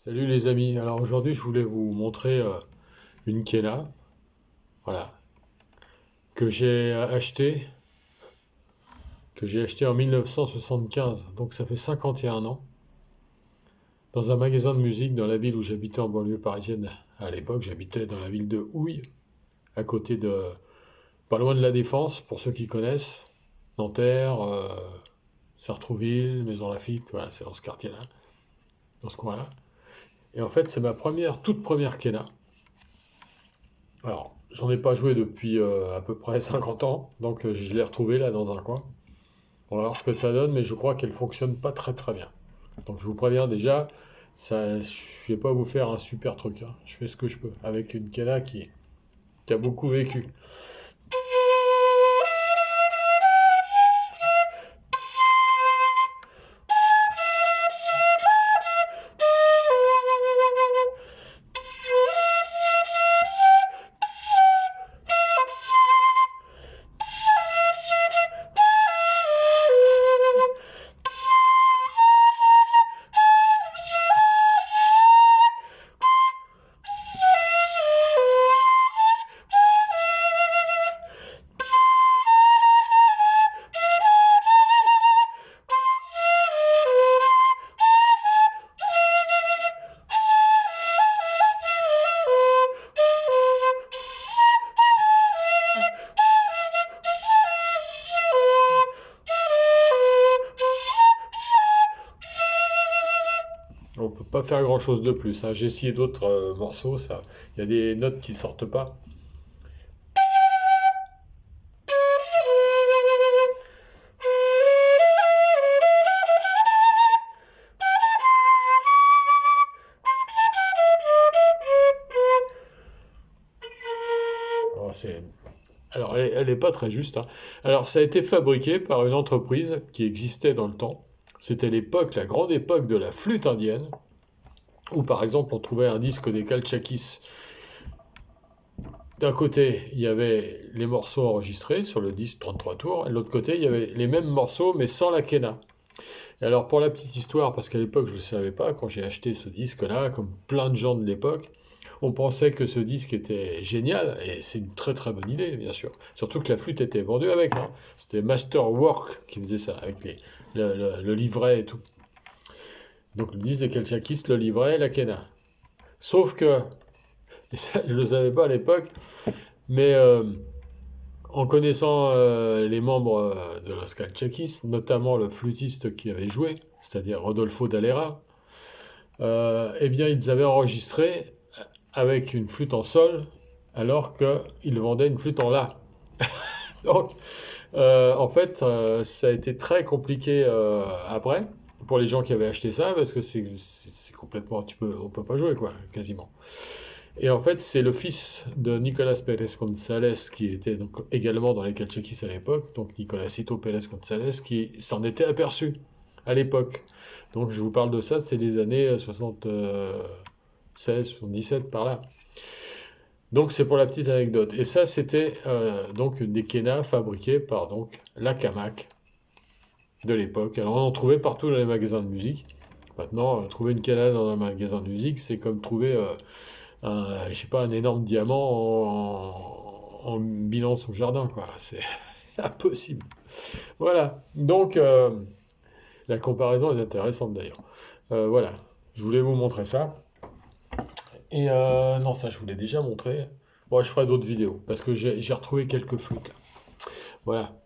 Salut les amis, alors aujourd'hui je voulais vous montrer une Kena, voilà, que j'ai acheté, en 1975, donc ça fait 51 ans, dans un magasin de musique dans la ville où j'habitais en banlieue parisienne. À l'époque j'habitais dans la ville de Houille, à côté de, pas loin de la Défense, pour ceux qui connaissent, Nanterre, Sartrouville, Maison Lafitte, voilà, c'est dans ce quartier-là, dans ce coin-là. Et en fait c'est ma toute première Kena. Alors, j'en ai pas joué depuis à peu près 50 ans, donc je l'ai retrouvée là dans un coin. On va voir ce que ça donne, mais je crois qu'elle fonctionne pas très très bien. Donc je vous préviens déjà, ça, je vais pas vous faire un super truc, hein. Je fais ce que je peux avec une Kena qui a beaucoup vécu. On peut pas faire grand chose de plus, hein. J'ai essayé d'autres morceaux, ça, il y a des notes qui sortent pas. Alors, elle est pas très juste, hein. Alors, ça a été fabriqué par une entreprise qui existait dans le temps. C'était l'époque, la grande époque de la flûte indienne, où par exemple on trouvait un disque des Kalchakis. D'un côté, il y avait les morceaux enregistrés sur le disque 33 tours, et de l'autre côté, il y avait les mêmes morceaux, mais sans la quena. Et alors, pour la petite histoire, parce qu'à l'époque, je ne le savais pas, quand j'ai acheté ce disque-là, comme plein de gens de l'époque, on pensait que ce disque était génial, et c'est une très très bonne idée, bien sûr. Surtout que la flûte était vendue avec, hein. C'était Masterwork qui faisait ça, avec le livret et tout. Donc le disque des Kalchakis, le livret, la quena. Sauf que, et ça je ne le savais pas à l'époque, mais en connaissant les membres de Los Calchaquis, notamment le flûtiste qui avait joué, c'est-à-dire Rodolfo Dallera, eh bien ils avaient enregistré avec une flûte en sol, alors qu'ils vendaient une flûte en la. Donc, en fait, ça a été très compliqué après pour les gens qui avaient acheté ça, parce que c'est complètement, on peut pas jouer quoi, quasiment. Et en fait, c'est le fils de Nicolas Pérez González, qui était donc également dans les Calchaquis à l'époque, donc Nicolasito Pérez González, qui s'en était aperçu à l'époque. Donc je vous parle de ça, c'est les années 76, 77 par là. Donc c'est pour la petite anecdote. Et ça, c'était donc des Kena fabriqués par donc la Camac de l'époque. Alors on en trouvait partout dans les magasins de musique. Maintenant, trouver une Kena dans un magasin de musique, c'est comme trouver je sais pas, un énorme diamant en bilan son jardin, quoi. C'est impossible. Voilà. Donc, la comparaison est intéressante d'ailleurs. Voilà. Je voulais vous montrer ça. Et non, ça, je vous l'ai déjà montré. Bon, je ferai d'autres vidéos parce que j'ai retrouvé quelques flûtes là. Voilà.